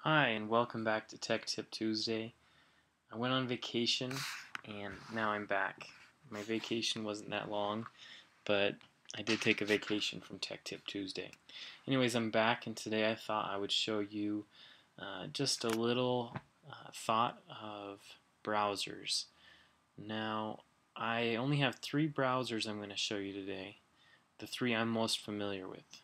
Hi, and welcome back to Tech Tip Tuesday. I went on vacation and now I'm back. My vacation wasn't that long, but I did take a vacation from Tech Tip Tuesday. Anyways, I'm back, and today I thought I would show you just a little thought of browsers. Now, I only have three browsers I'm going to show you today, the three I'm most familiar with.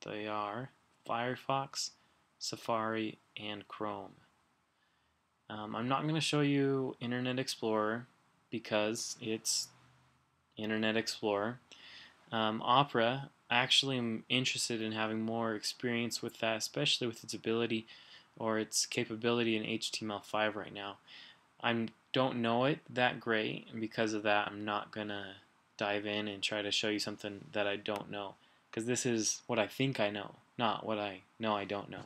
They are Firefox, Safari, and Chrome. I'm not going to show you Internet Explorer because it's Internet Explorer. Opera, I actually am interested in having more experience with that, especially with its ability or its capability in HTML5 right now. I don't know it that great, and because of that, I'm not going to dive in and try to show you something that I don't know, because this is what I think I know, not what I know I don't know.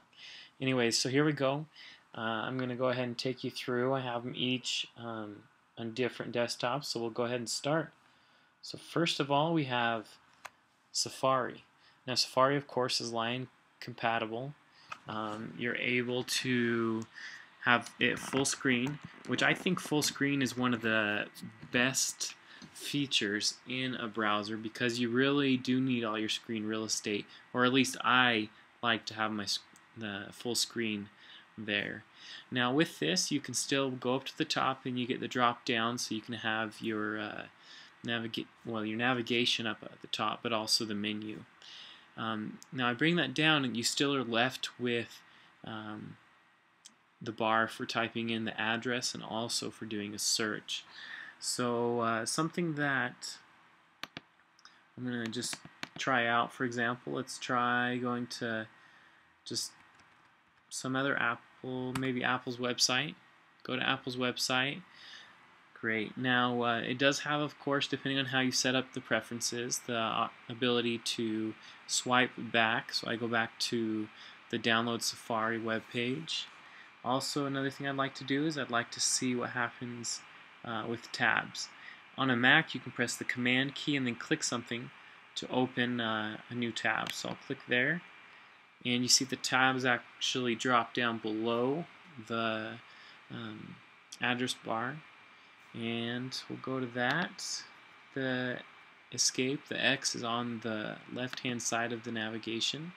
Anyways, so here we go. I'm going to go ahead and take you through. I have them each on different desktops, so we'll go ahead and start. So first of all, we have Safari. Now Safari, of course, is Lion compatible. You're able to have it full screen, which I think full screen is one of the best features in a browser, because you really do need all your screen real estate, or at least I like to have the full screen there. Now with this, you can still go up to the top and you get the drop down, so you can have your your navigation up at the top, but also the menu. Now I bring that down and you still are left with the bar for typing in the address and also for doing a search. So something that I'm going to just try out, for example, let's try going to just some other Apple, maybe Apple's website. Go to Apple's website. Great. Now it does have, of course, depending on how you set up the preferences, the ability to swipe back. So I go back to the Download Safari web page. Also, another thing I'd like to do is I'd like to see what happens with tabs. On a Mac, you can press the Command key and then click something to open a new tab. So I'll click there, and you see the tabs actually drop down below the address bar. And we'll go to that. The escape, the X, is on the left-hand side of the navigation.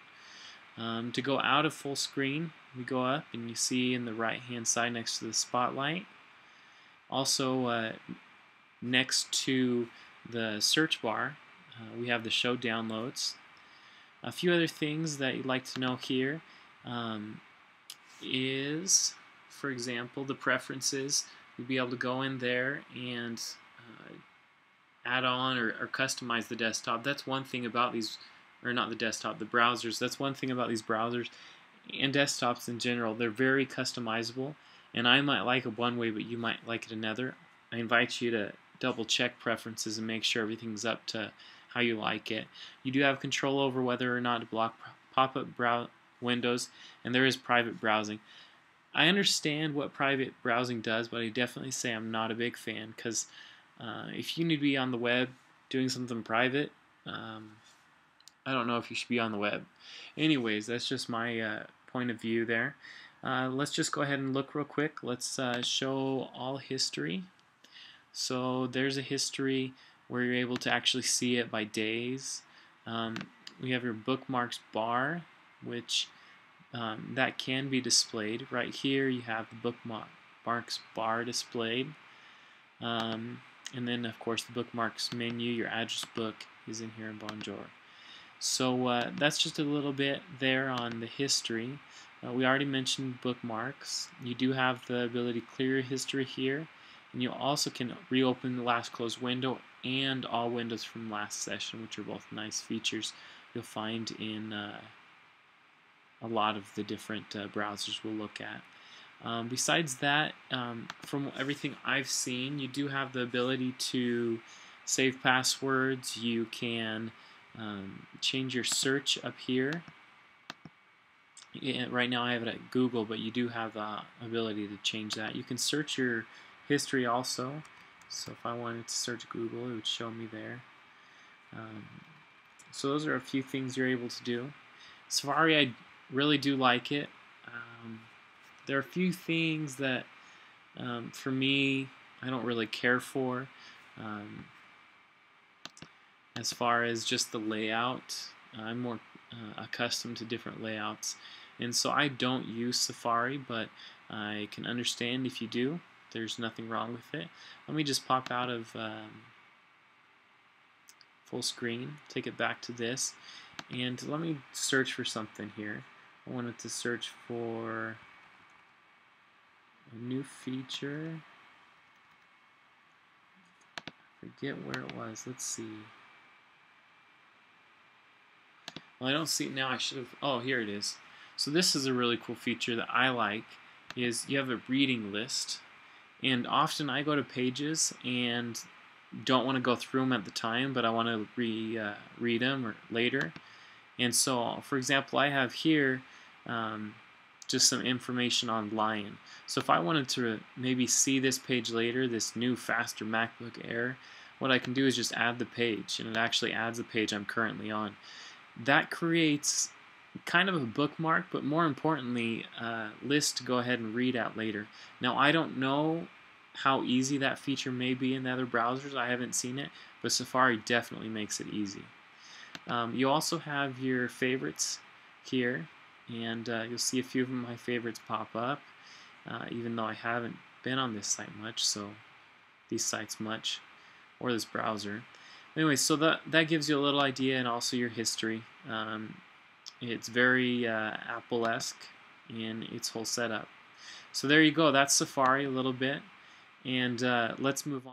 To go out of full screen, we go up and you see in the right-hand side next to the spotlight. Also, next to the search bar, we have the show downloads. A few other things that you'd like to know here is, for example, the preferences. You'll be able to go in there and add on or customize the desktop. That's one thing about these, or not the desktop, the browsers. That's one thing about these browsers and desktops in general. They're very customizable, and I might like it one way, but you might like it another. I invite you to double check preferences and make sure everything's up to how you like it. You do have control over whether or not to block pop-up windows, and there is private browsing. I understand what private browsing does, but I definitely say I'm not a big fan, because if you need to be on the web doing something private, I don't know if you should be on the web. Anyways, that's just my point of view there. Let's just go ahead and look real quick. Let's show all history. So there's a history where you're able to actually see it by days. We have your bookmarks bar, which that can be displayed. Right here you have the bookmarks bar displayed. And then, of course, the bookmarks menu, your address book is in here in Bonjour. So that's just a little bit there on the history. We already mentioned bookmarks. You do have the ability to clear your history here, and you also can reopen the last closed window and all windows from last session, which are both nice features you'll find in a lot of the different browsers we'll look at. Besides that, from everything I've seen, you do have the ability to save passwords. You can change your search up here. Right now I have it at Google, but you do have the ability to change that. You can search your history also. So if I wanted to search Google, it would show me there. So those are a few things you're able to do. Safari, I really do like it. there are a few things that for me I don't really care for as far as just the layout. I'm more accustomed to different layouts, and so I don't use Safari, but I can understand if you do. There's nothing wrong with it. Let me just pop out of full screen, take it back to this, and let me search for something here. I wanted to search for a new feature. Forget where it was. Let's see. Well, I don't see it now. I should have. Oh, here it is. So this is a really cool feature that I like. Is you have a reading list, and often I go to pages and don't want to go through them at the time, but I want to read them or later. And so, for example, I have here just some information on Lion. So if I wanted to maybe see this page later, this new faster MacBook Air, what I can do is just add the page, and it actually adds the page I'm currently on. That creates kind of a bookmark, but more importantly, a list to go ahead and read out later. Now, I don't know how easy that feature may be in the other browsers. I haven't seen it, but Safari definitely makes it easy. You also have your favorites here, and you'll see a few of my favorites pop up, even though I haven't been on this site much, these sites much, or this browser. Anyway, so that gives you a little idea, and also your history. It's very Apple-esque in its whole setup. So there you go. That's Safari a little bit, and let's move on.